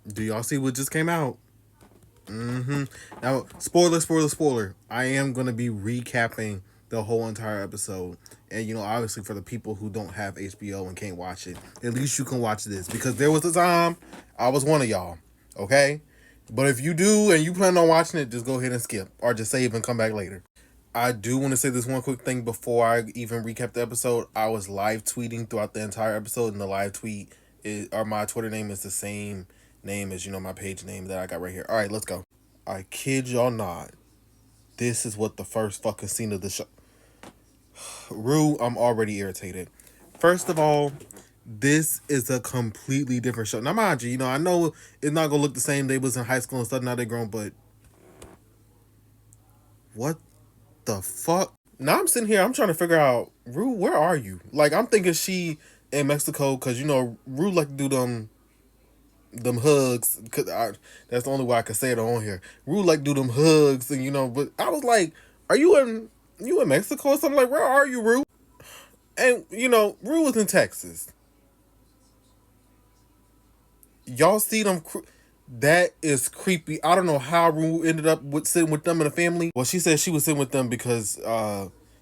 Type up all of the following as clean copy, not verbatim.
Do y'all see what just came out? Now, spoiler. I am going to be recapping the whole entire episode. And, obviously for the people who don't have HBO and can't watch it, at least you can watch this. Because there was a time I was one of y'all. Okay? But if you do and you plan on watching it, just go ahead and skip. Or just save and come back later. I do want to say this one quick thing before I even recap the episode. I was live tweeting throughout the entire episode, and the live tweet or my Twitter name is the same name as my page name that I got right here. All right, let's go. I kid y'all not. This is what the first fucking scene of the show. Rue, I'm already irritated. First of all, this is a completely different show. Now, mind you, I know it's not gonna look the same. They was in high school and stuff. Now they grown, but what the fuck? Now I'm sitting here, I'm trying to figure out, Rue, where are you? Like, I'm thinking she in Mexico, because, Rue like to do them hugs, that's the only way I can say it on here. Rue like do them hugs, and, but I was like, are you in Mexico or something? Like, where are you, Rue? And, Rue was in Texas. Y'all see them, that is creepy. I don't know how Rue ended up sitting with them in a family. Well, she said she was sitting with them because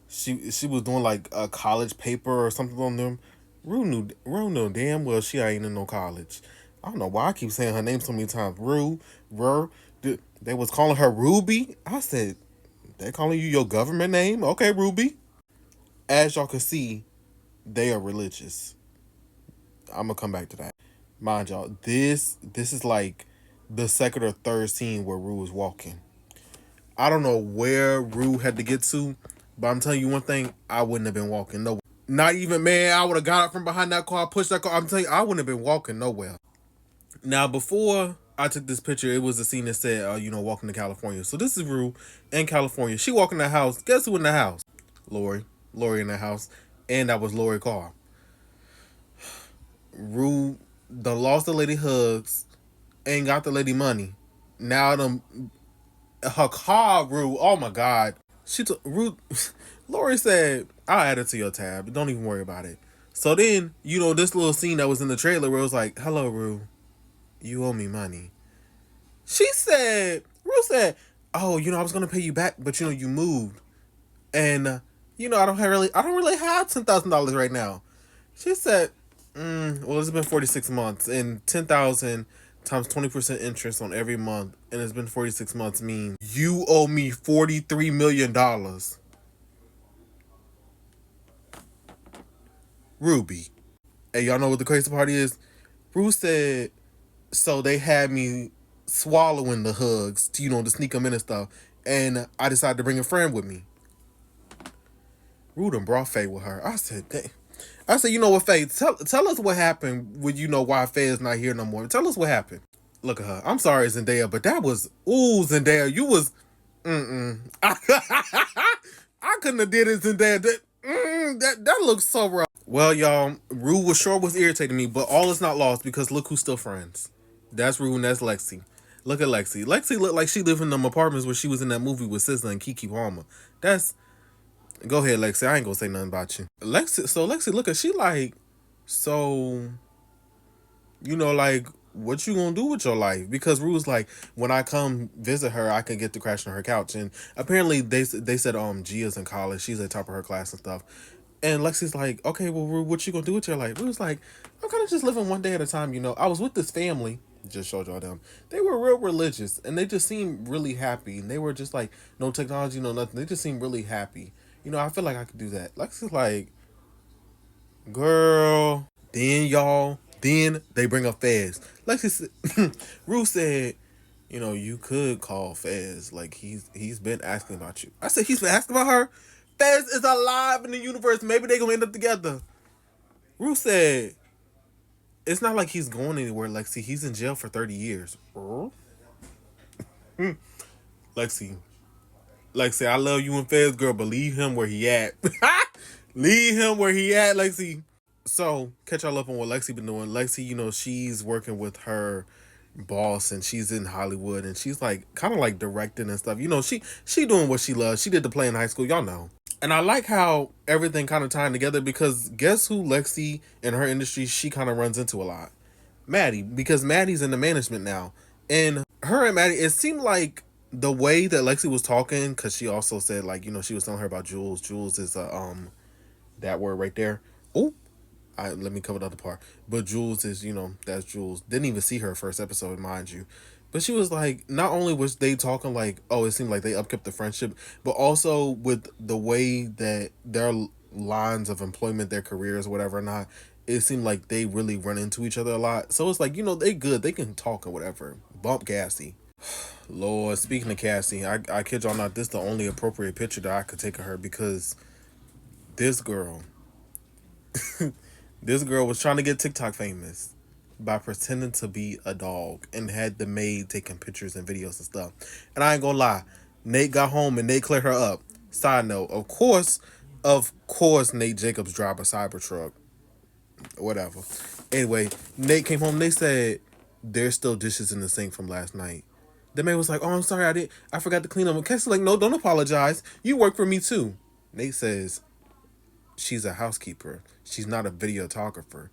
she was doing like a college paper or something on them. Rue knew damn well she ain't in no college. I don't know why I keep saying her name so many times. Rue. They was calling her Ruby. I said, they calling you your government name? Okay, Ruby. As y'all can see, they are religious. I'm gonna come back to that. Mind y'all, this is like the second or third scene where Rue was walking. I don't know where Rue had to get to, but I'm telling you one thing, I wouldn't have been walking nowhere. Not even, man, I would have got up from behind that car, pushed that car. I'm telling you, I wouldn't have been walking nowhere. Now, before I took this picture, it was a scene that said, walking to California. So this is Rue in California. She walking the house. Guess who in the house? Lori. Lori in the house. And that was Lori Carr. Rue done lost the lady hugs. Ain't got the lady money. Now her car, Rue. Oh my God. Rue. Lori said, "I'll add it to your tab. Don't even worry about it." So then, this little scene that was in the trailer where it was like, "Hello, Rue. You owe me money." Rue said, "Oh, I was gonna pay you back, but you moved, and I don't really have $10,000 right now." She said, "Well, it's been 46 months, and 10,000 times 20% interest on every month, and it's been 46 months means you owe me $43 million." Ruby. Hey, y'all know what the crazy part is? Rue said, so they had me swallowing the hugs to sneak them in and stuff, and I decided to bring a friend with me. Rue done brought Faye with her. I said, dang. I said, you know what, Faye, tell us what happened when why Faye is not here no more. Tell us what happened. Look at her. I'm sorry, Zendaya, but that was, Zendaya, you was, I couldn't have did it, Zendaya. That looks so rough. Well, y'all, Rue was irritating me, but all is not lost because look who's still friends. That's Rue and that's Lexi. Look at Lexi. Lexi looked like she lived in them apartments where she was in that movie with SZA and Keke Palmer. Go ahead, Lexi. I ain't gonna say nothing about you. Lexi, look at she like, so, like, what you gonna do with your life? Because Rue's like, when I come visit her, I can get to crash on her couch. And apparently they said Gia's in college. She's at the top of her class and stuff. And Lexi's like, okay, well, Rue, what you gonna do with your life? Rue's like, I'm kind of just living one day at a time. I was with this family. Just showed y'all them. They were real religious, and they just seemed really happy. And they were just like, no technology, no nothing. They just seemed really happy. I feel like I could do that. Lexi's like, girl. Then they bring up Fez. Lexi said, Rue said, you could call Fez. Like, he's been asking about you. I said, he's been asking about her? Fez is alive in the universe. Maybe they gonna end up together. Rue said, it's not like he's going anywhere, Lexi. He's in jail for 30 years. Lexi, I love you and Fez, girl, but leave him where he at. Leave him where he at, Lexi. So, catch y'all up on what Lexi been doing. Lexi, she's working with her boss, and she's in Hollywood, and she's like kind of like directing and stuff. She doing what she loves. She did the play in high school, y'all know. And I like how everything kind of tying together because guess who Lexi in her industry she kind of runs into a lot? Maddie, because Maddie's in the management now. And her and Maddie, it seemed like the way that Lexi was talking, because she also said, like, she was telling her about Jules. Jules is that word right there. Oh, let me cover the other part. But Jules is, that's Jules. Didn't even see her first episode, mind you. But she was like, not only was they talking like, oh, it seemed like they upkept the friendship, but also with the way that their lines of employment, their careers, whatever or not, it seemed like they really run into each other a lot. So it's like, they good. They can talk or whatever. Bump Cassie. Lord, speaking of Cassie, I kid y'all not, this is the only appropriate picture that I could take of her because this girl, this girl was trying to get TikTok famous by pretending to be a dog and had the maid taking pictures and videos and stuff. And I ain't gonna lie, Nate got home and Nate cleared her up. Side note, of course, Nate Jacobs drive a Cybertruck, whatever. Anyway, Nate came home and they said there's still dishes in the sink from last night. The maid was like, "Oh, I'm sorry, I forgot to clean them." And Cassie's like, "No, don't apologize. You work for me too." Nate says she's a housekeeper. She's not a videographer.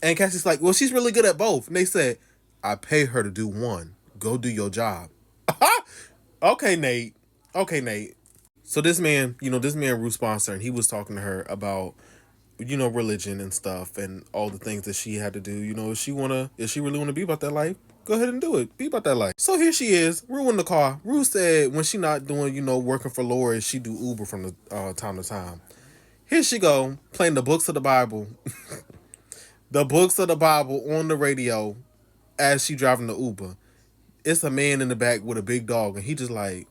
And Cassie's like, well, she's really good at both. And they said, I pay her to do one. Go do your job. Okay, Nate. Okay, Nate. So this man Ruth sponsor, and he was talking to her about, religion and stuff and all the things that she had to do. If she really wanna be about that life, go ahead and do it. Be about that life. So here she is, Rue in the car. Rue said when she not doing, working for Lori, she do Uber from the time to time. Here she go, playing the books of the Bible. The books of the Bible on the radio as she driving the Uber. It's a man in the back with a big dog, and he just like,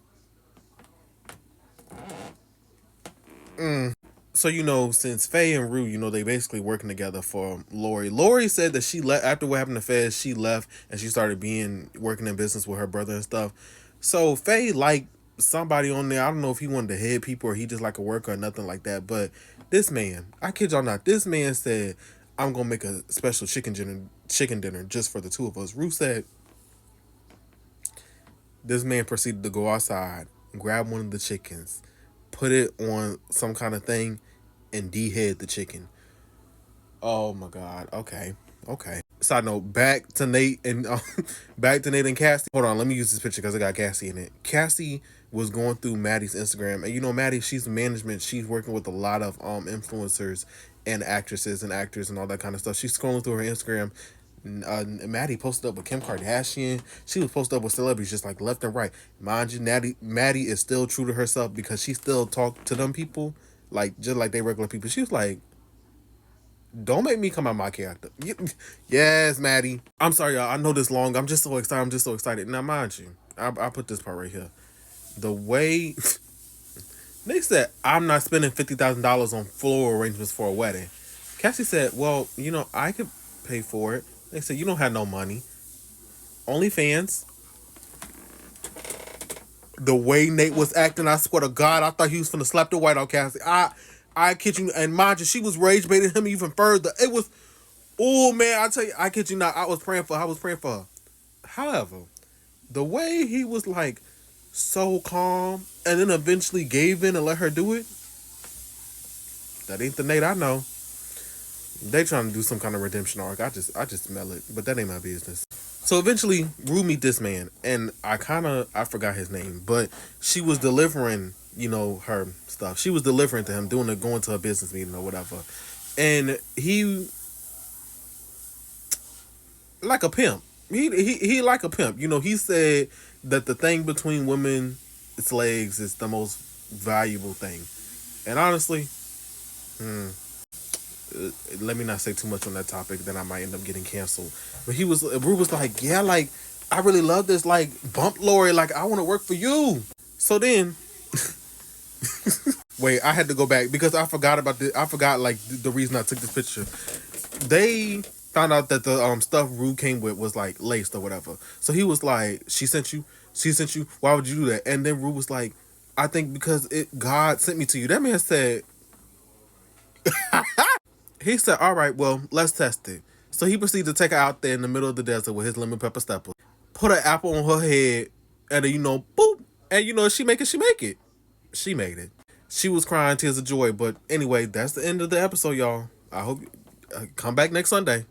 so since Faye and Rue, they basically working together for Lori. Lori said that she left after what happened to Faye. She left and she started working in business with her brother and stuff. So Faye like somebody on there. I don't know if he wanted to head people or he just like a worker or nothing like that. But this man, I kid y'all not, this man said, "I'm gonna make a special chicken dinner just for the two of us." Rue said this man proceeded to go outside, grab one of the chickens, put it on some kind of thing, and dehead the chicken. Oh my god. Okay. Okay. Side note, back to Nate and Cassie. Hold on, let me use this picture because I got Cassie in it. Cassie was going through Maddie's Instagram, and Maddie, she's management. She's working with a lot of influencers and actresses and actors and all that kind of stuff. She's scrolling through her Instagram. Maddie posted up with Kim Kardashian. She was posted up with celebrities just like left and right. Mind you, Maddie is still true to herself because she still talk to them people like just like they regular people. She was like, don't make me come out my character. Yes, Maddie. I'm sorry, y'all. I know this long. I'm just so excited. Now, mind you, I put this part right here. The way they said, I'm not spending $50,000 on floral arrangements for a wedding. Cassie said, well, I could pay for it. They said, you don't have no money. OnlyFans. The way Nate was acting, I swear to God, I thought he was finna slap the white out Cassie. I kid you, and mind you, she was rage baiting him even further. It was, oh man, I tell you, I kid you not, I was praying for her. However, the way he was like so calm and then eventually gave in and let her do it, that ain't the Nate I know. They trying to do some kind of redemption arc. I just smell it, but that ain't my business. So eventually, Rue meet this man, and I forgot his name, but she was delivering, her stuff. She was delivering to him, going to a business meeting or whatever, and he like a pimp. He like a pimp. He said that the thing between women's legs is the most valuable thing, and honestly, let me not say too much on that topic, then I might end up getting canceled. But Rue was like, yeah, like, I really love this, like, bump Lori, like, I want to work for you. So then, wait, I had to go back because I forgot like, the reason I took this picture. They found out that the stuff Rue came with was, like, laced or whatever. So he was like, she sent you, why would you do that? And then Rue was like, I think because God sent me to you. That man said, he said, all right, well, let's test it. So he proceeded to take her out there in the middle of the desert with his lemon pepper stepper, put an apple on her head, and then, boop. And, she make it. She made it. She was crying tears of joy. But anyway, that's the end of the episode, y'all. I hope you come back next Sunday.